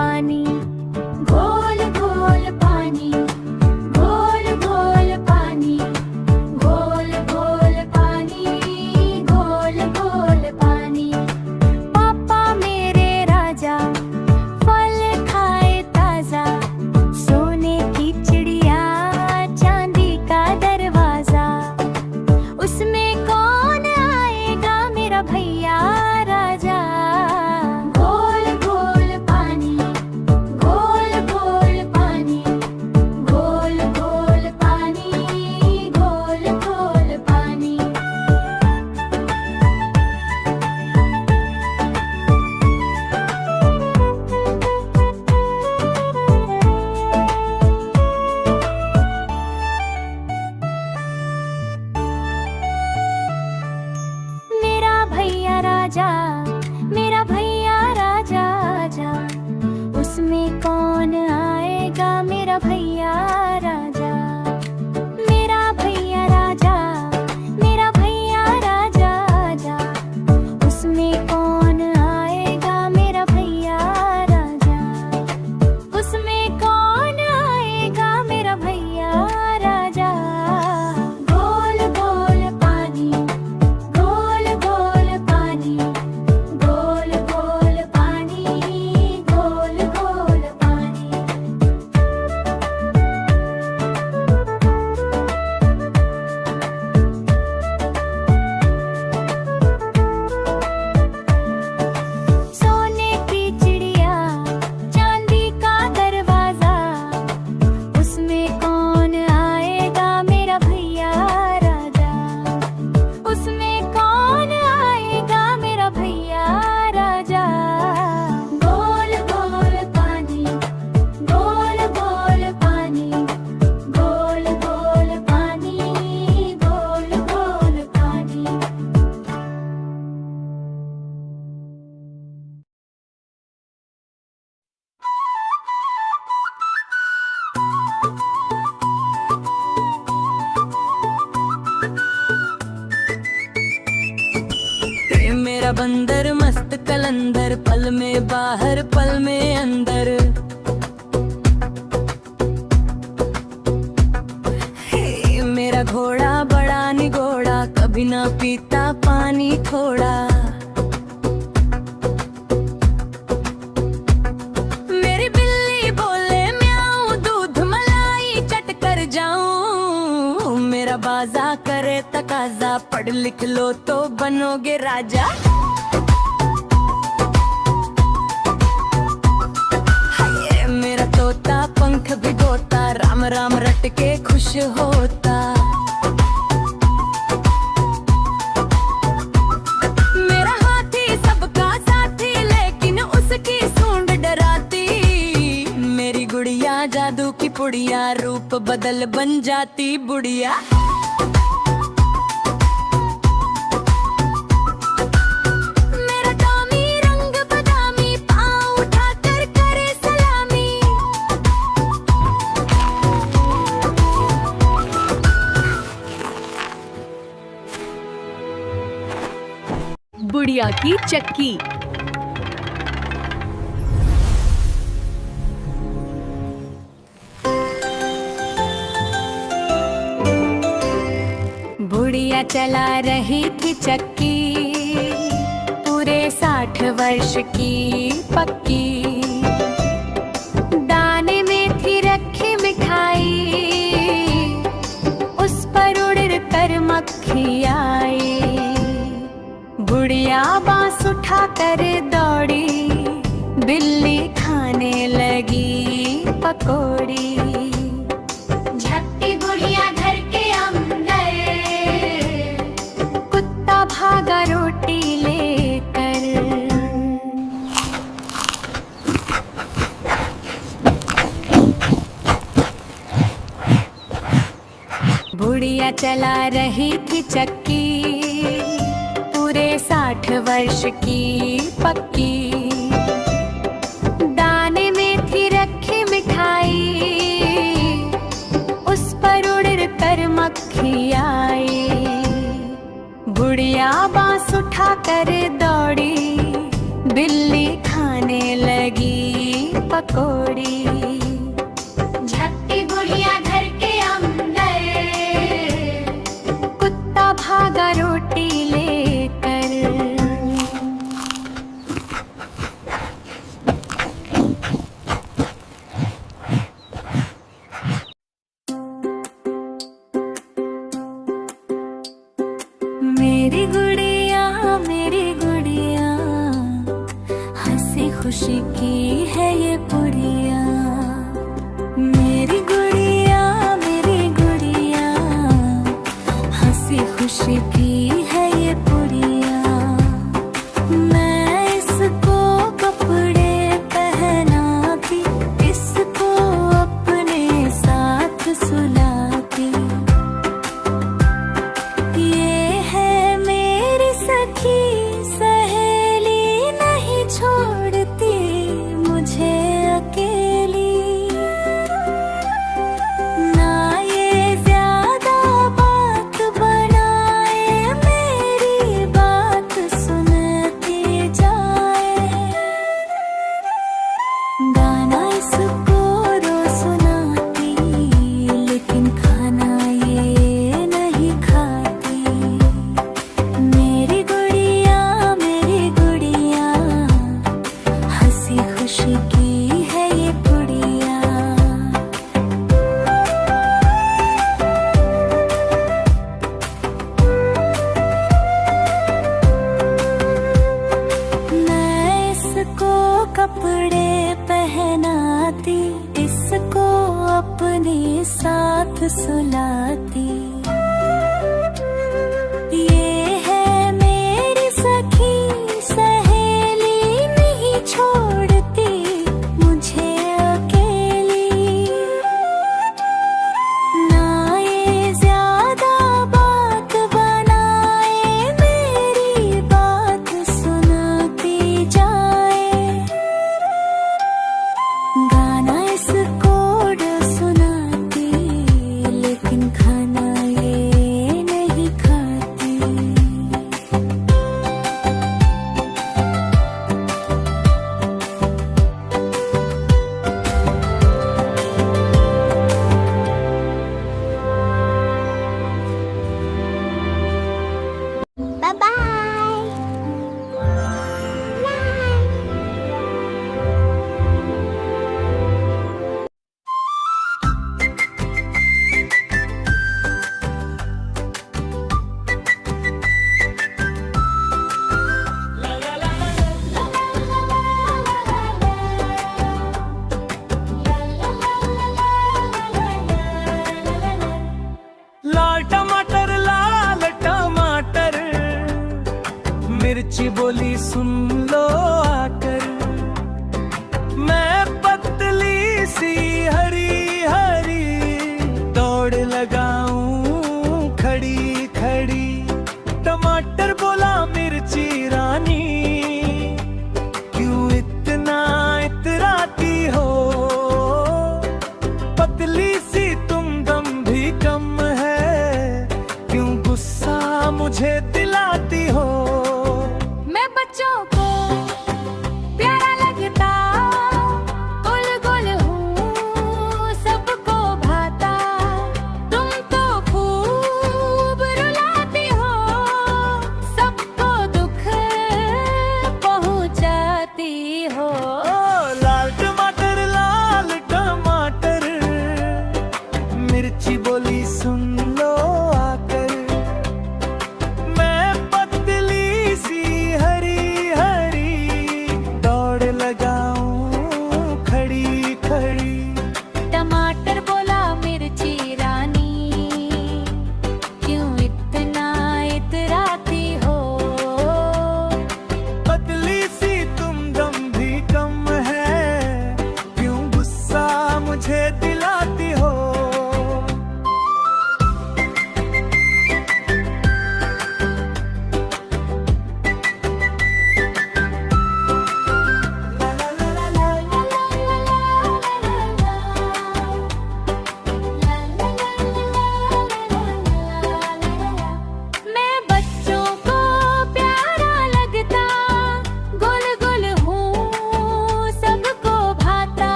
पानी, घोल घोल पानी, घोल घोल पानी, घोल घोल पानी, घोल घोल पानी। पापा मेरे राजा फल खाए ताजा, सोने की चिड़िया चांदी का दरवाजा, उसमें कौन आएगा मेरा भैया राजा। घोल घोल पानी, घोल घोल पानी, घोल घोल पानी, घोल घोल पानी। मेरा भैया राजा, मेरा भैया राजा आजा, उसमें कौन आएगा मेरा भैया राजा। मेरा भैया राजा, मेरा भैया राजा आजा, उसमें कौन आएगा मेरा भैया राजा, उसमें कौन आएगा मेरा भैया राजा। घोल घोल पानी, घोल घोल पानी, घोल घोल पानी, घोल घोल पानी। सोने की चिड़िया चांदी का दरवाजा, उसमें कौन आएगा मेरा भैया राजा, उसमें कौन आएगा मेरा भैया राजा। घोल घोल पानी, घोल घोल पानी, घोल घोल पानी, घोल घोल पानी। ये मेरा बंदर मस्त कलंदर, पल में बाहर पल में अंदर। हे मेरा घोड़ा बड़ा निगोड़ा, कभी ना पीता पानी थोड़ा। मेरी बिल्ली बोले म्याऊं, दूध मलाई चट कर जाऊं। मेरा बाजा करे तकाजा, पढ़ लिख लो तो बनोगे राजा। हाय मेरा तोता पंख भिगोता, राम राम रट के खुश होता। मेरा हाथी सबका साथी, लेकिन उसकी सूंड डराती। मेरी गुड़िया जादू की पुड़िया, रूप बदल बन जाती बुढ़िया। मेरा टॉमी रंग बदामी, पाँव उठाकर करे सलामी। बुढ़िया की चक्की। बुढ़िया चला रही थी चक्की, पूरे 60 वर्ष की पक्की। दाने में थी रखी मिठाई, उस पर उड़ कर मक्खी आई। बुढ़िया बांस उठा कर दौड़ी, बिल्ली खाने लगी पकौड़ी। झपटी बुढ़िया घर के अंदर, कुत्ता भागा रोटी लेकर। बुढ़िया चला रही थी चक्की, पूरे 60 वर्ष की पक्की। दाने में थी रखी मिठाई, उस पर उड़ कर मक्खी आई। बुढ़िया बांस उठा कर दौड़ी, बिल्ली खाने लगी पकोड़ी। झपटी बुढ़िया घर के अंदर, कुत्ता भागा रोटी लेकर। मेरी गुड़िया हंसी खुशी की है ये पुड़िया। मेरी गुड़िया हंसी खुशी की है ये पुड़िया। मैं इसको कपड़े पहनाती, इसको अपने साथ सुलाती। ये है मेरी सखी सहेली, नहीं छोड़ती मुझे अकेली। ना ये ज्यादा बात बनाए, मेरी बात सुनती जाए। गाना इसको रोज सुनाती, लेकिन खाना ये नहीं खाती। मेरी गुड़िया हंसी खुशी की है ये पुड़िया। मैं इसको कपड़े पहनाती, इसको अपने साथ सुलाती। ये है मेरी सखी सहेली, नहीं छोड़ती मुझे अकेली। ना ये ज्यादा बात बनाए, मेरी बात सुनती जाए। गाना इसको सुनाती, लेकिन खाना ये नहीं खाती। Bye bye. लाल टमाटर, मिर्ची बोली सुन लो आकर। मैं पतली सी हरी दौड़ लगाऊं खड़ी खड़ी। टमाटर बोला मिर्ची रानी, क्यों इतना इतराती हो। पतली सी तुम दम भी कम है, क्यों गुस्सा मुझे दिलाती हो। मैं बच्चों को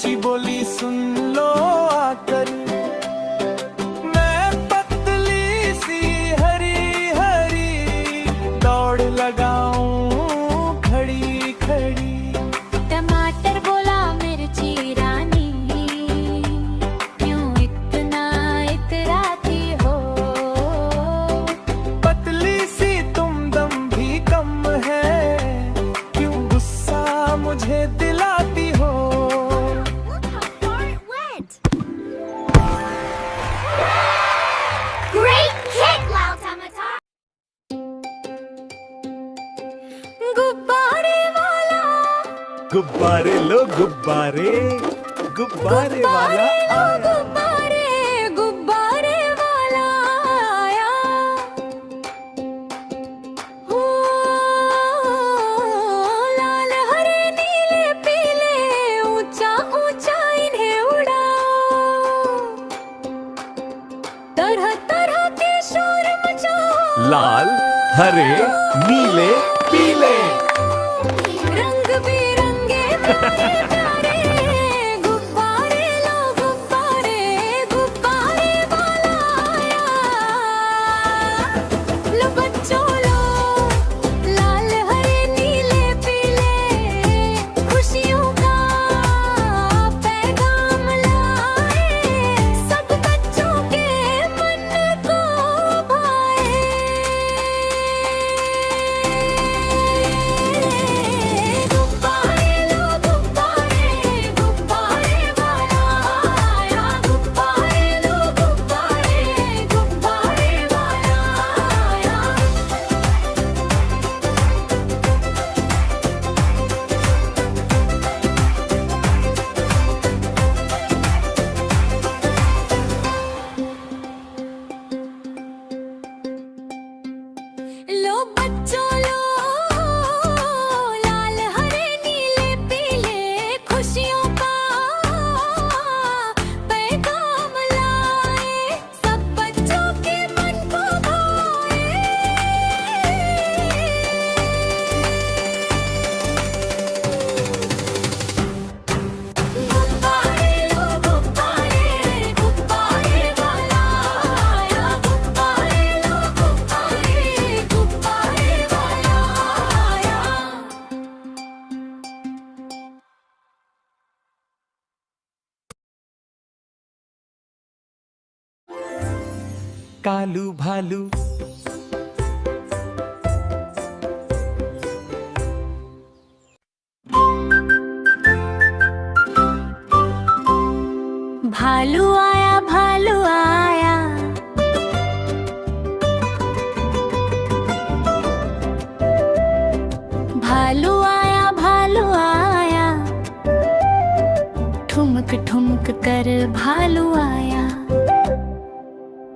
ऊंची बोली सुन लो आकर, मैं पतली सी हरी हरी दौड़ लगाऊं खड़ी खड़ी। टमाटर बोला मिर्ची रानी, क्यों इतना इतराती हो? पतली सी तुम दम भी कम है, क्यों गुस्सा मुझे दिलाती हो? Great kick, Lautamatar! गुब्बारे वाला, गुब्बारे लो गुब्बारे, गुब्बारे वाला आया। गुब्बारे गुब्बारे वाला आया। हो लाल हरे नीले पीले, ऊंचा ऊंचा इन्हें उड़ाओ, तरह तरह के शोर मचाओ। लाल हरे नीले पीले, रंग बिरंगे प्यारे प्यारे गुब्बारे लो गुब्बारे, गुब्बारे वाला आया। लो बच्चों लो लाल हरे नीले पीले, खुशियों का पैगाम लाए, सब बच्चों के मन को भाए। गुब्बारे लो गुब्बारे, गुब्बारे वाला आया। गुब्बारे लो गुब्बारे, गुब्बारे वाला आया। लो बच्चों लो लाल हरे नीले पीले, खुशियों का पैगाम लाए, सब बच्चों के मन को भाए। गुब्बारे लो गुब्बारे, गुब्बारे वाला आया। गुब्बारे लो गुब्बारे, गुब्बारे वाला आया। कालू भालू भालू आया भालू आया, भालू आया भालू आया, ठुमक ठुमक कर भालू आया,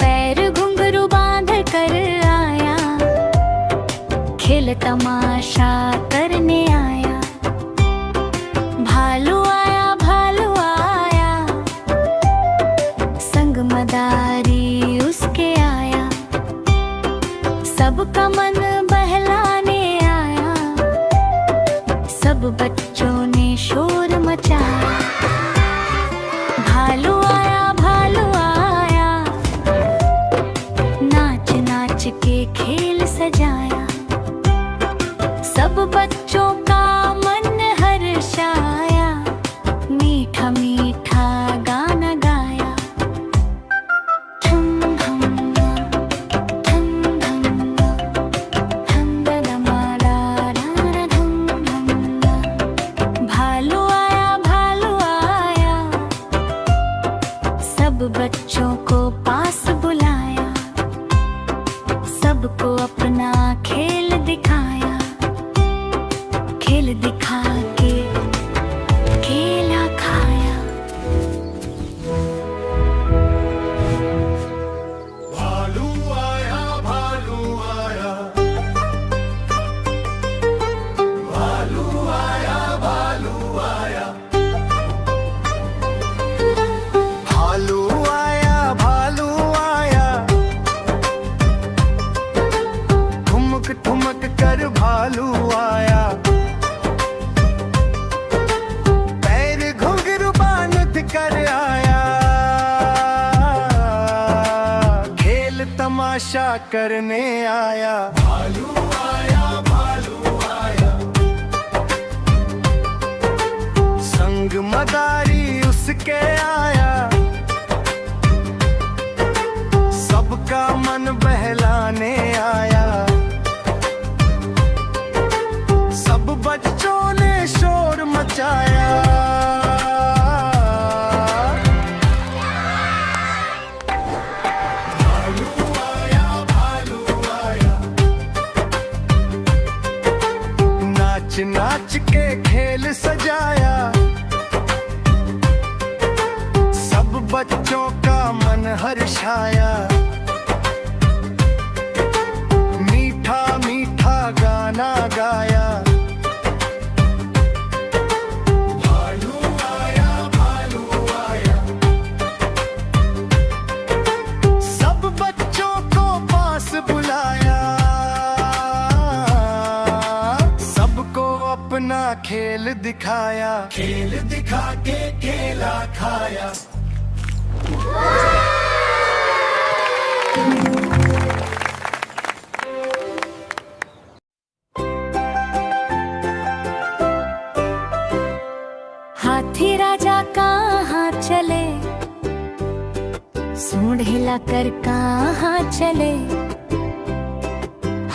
पैर घुंघरू बांध कर आया, खेल तमाशा करने आया। भालू आया भालू आया, संग मदारी उसके आया, सबका मन बहलाने आया, सब बच्चों ने शोर मचाया। भालू आया, नाच नाच के खेल सजाया, सब बच्चों का मन हर्षाया, मीठा मीठा गाना गाया। ठम ठम ठम ठम ठम दलमारा रा ठम ठम। भालू आया, सब बच्चों को पास बुलाया, सबको अपना खेल दिखाया, खेल दिखा के केला खाया। भालू आया भालू आया, भालू आया भालू आया, भालू आया तमाशा करने आया। भालू आया, भालू आया, संग मदारी उसके आया। सबका मन बहलाने आया। सब बच्चों ने शोर मचाया। भालू आया, भालू आया, नाच नाच के खेल सजाया। सब बच्चों का मन हर्षाया। मीठा मीठा गाना गाया। भालू आया, भालू आया, सब बच्चों को पास बुलाया। सबको अपना खेल दिखाया। खेल दिखा के केला खाया। हाथी राजा कहाँ चले, सूंड हिलाकर कहाँ चले।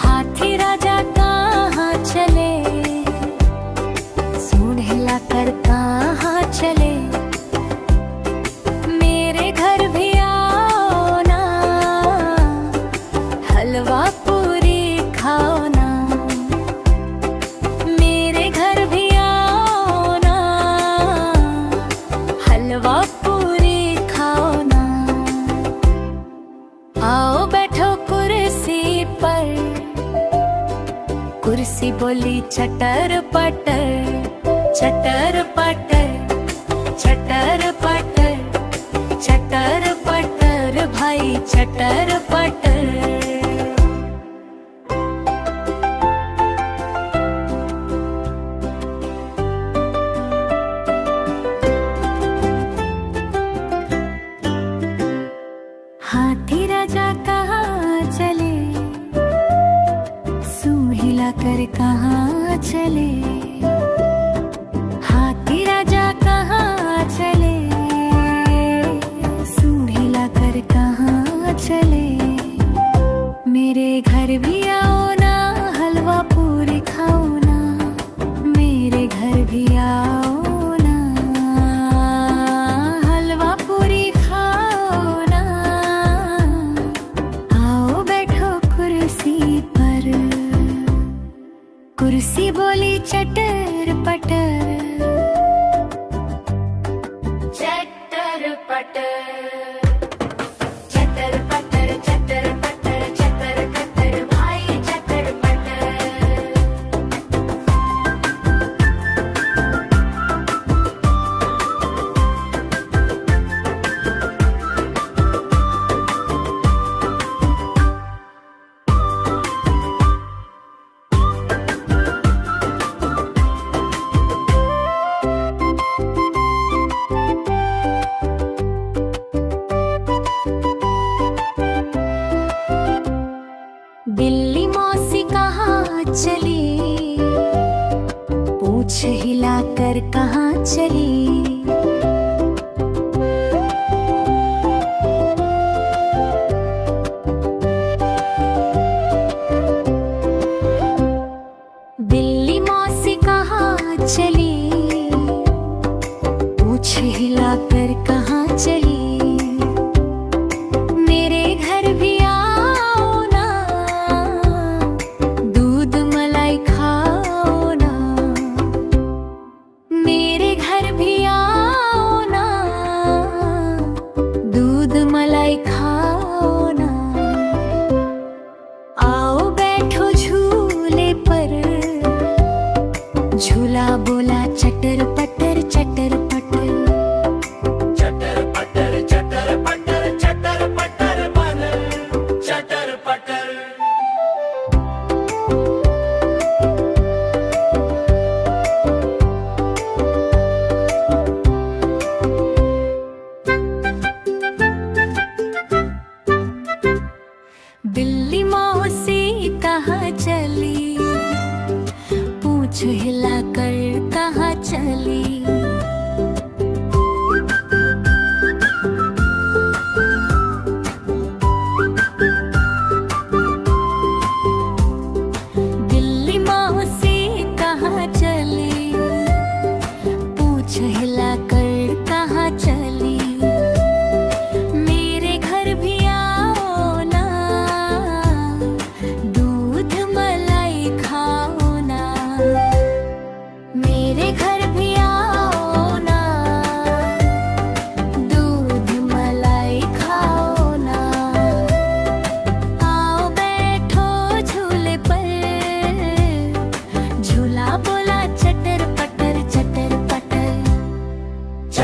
हाथी राजा कहाँ चले, सूंड हिलाकर कहाँ चले। मेरे घर भी आओ ना, हलवा पूरी खाओ ना। मेरे घर भी आओ ना, हलवा पूरी खाओ ना। आओ बैठो कुर्सी पर, कुर्सी बोली चटर पटर, चटर पटर, चटर पटर, चटर पटर भाई चटर पटर। हाथी राजा कहाँ चले, सूंड हिलाकर कहाँ चले। हाथी राजा कहाँ चले, सूंड हिलाकर कहाँ चले। मेरे घर भी आओ ना, हलवा पूरी खाओ ना। मेरे घर भी आओ ना, हलवा पूरी खाओ ना। आओ बैठो कुर्सी पर, कुर्सी बोली चटर पटर, चटर पटर, चटर पटर, चटर पटर, चटर पटर भाई चटर पटर। बिल्ली मौसी कहाँ चली, पूंछ हिलाकर कहाँ चली। बिल्ली मौसी कहाँ चली, पूंछ हिलाकर कहाँ चली। मेरे घर भी आओ ना, दूध मलाई खाओ ना। मेरे घर भी आओ ना, दूध मलाई खाओ ना। आओ बैठो झूले पर, झूला बोला चटर पटर, चटर पटर,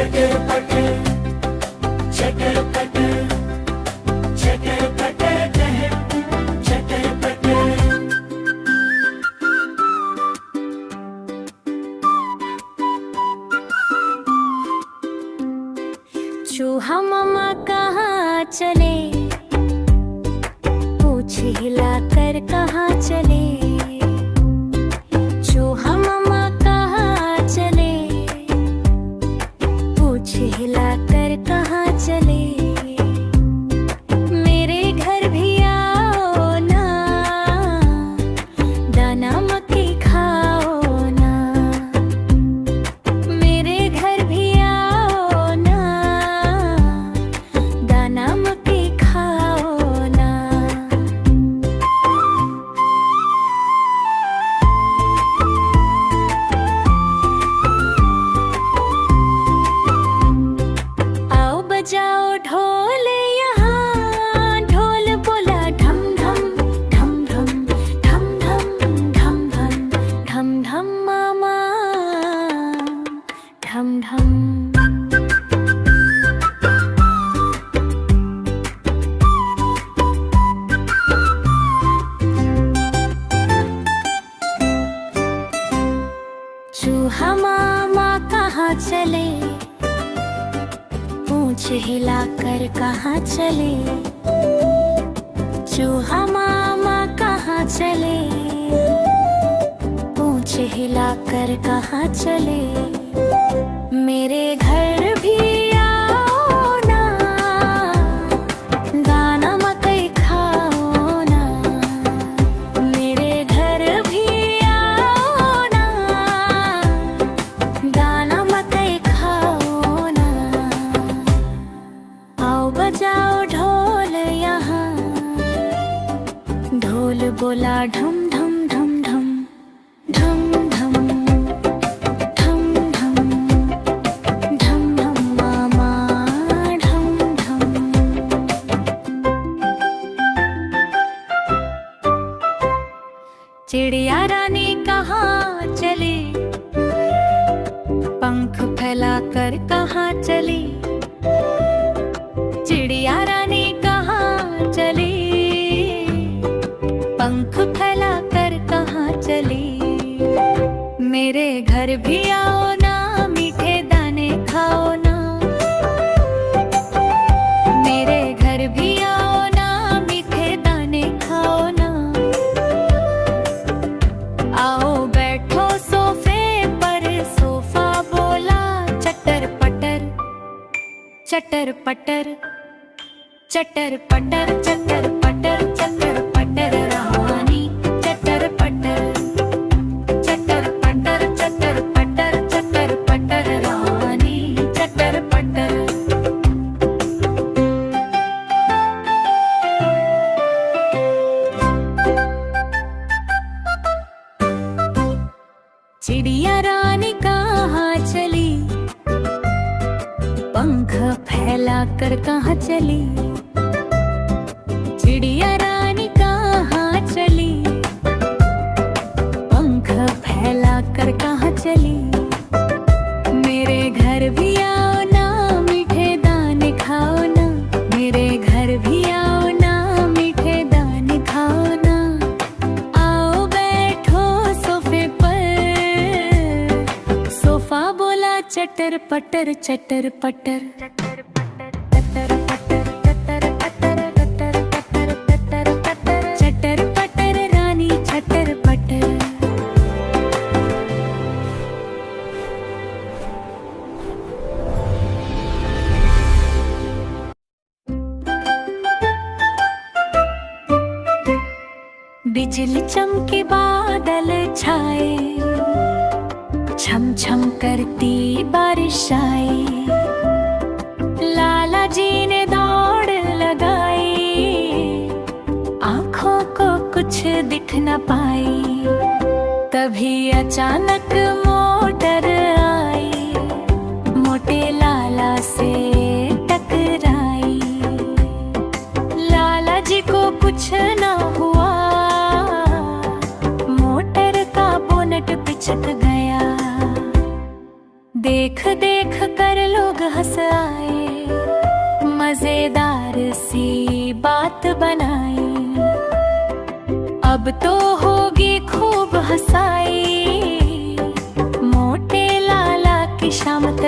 चटर पटर चटर पटर चटर पटर चटर पटर। चूहा मामा कहाँ चले, पूछ हिलाकर कहाँ चले। चूहा मामा कहाँ चले, पूछ हिलाकर कहाँ चले। मेरे घर भी आओ ना, दाना मक्की खाओ ना। मेरे घर भी आओ ना, दाना मक्की खाओ ना। आओ बजाओ ढोल यहाँ, ढोल बोला ढम ढम ढम ढम ढम ढम ढम ढम ढम ढम मामा ढम ढम। चूहा मामा कहाँ चले, पूंछ हिलाकर कहाँ चले। चूहा मामा कहाँ चले, पूंछ हिलाकर कहाँ चले। मेरे घर भी आओ ना, दाना मकई खाओ ना। मेरे घर भी आओ ना, दाना मकई खाओ ना। आओ बजाओ ढोल यहाँ, ढोल बोला ढम ढम ढम ढम ढम ढम ढम ढम ढम ढम मामा ढम ढम। चिड़िया रानी कहाँ चली, पंख फैलाकर कहाँ चली। चिड़िया रानी कहाँ चली, पंख फैलाकर कहाँ चली। मेरे घर भी आओ ना, मीठे दाने खाओ ना। मेरे घर भी आओ ना, मीठे दाने खाओ ना। आओ बैठो सोफे पर, सोफा बोला चटर पटर चटर पटर चटर पटर चटर पटर चटर पटर रानी चटर पटर चटर पटर चटर पटर चटर पटर रानी चटर पटर। चिड़िया रानी कहाँ चली, पंख फैलाकर कहाँ चली। चिड़िया रानी कहाँ चली, पंख फैलाकर कहाँ चली। मेरे घर भी आओ ना, मीठे दाने खाओ ना। मेरे घर भी आओ ना, मीठे दाने खाओ ना। आओ बैठो सोफे पर, सोफा बोला चटर पटर चटर पटर चटर पटर चटर पटर चटर पटर चटर पटर चटर पटर रानी चटर पटर। बिजली चमके बादल छाए, छम छम करती बारिश आई। लाला जी ने दौड़ लगाई, आंखों को कुछ दिख न पाई। तभी अचानक मोटर आई, मोटे लाला से टकराई। लाला जी को कुछ न हुआ, मोटर का बोनट पिचक गया। देख देख देख कर लोग हंस आए, मजेदार सी बात बनाई, अब तो होगी खूब हंसाई, मोटे लाला की शामत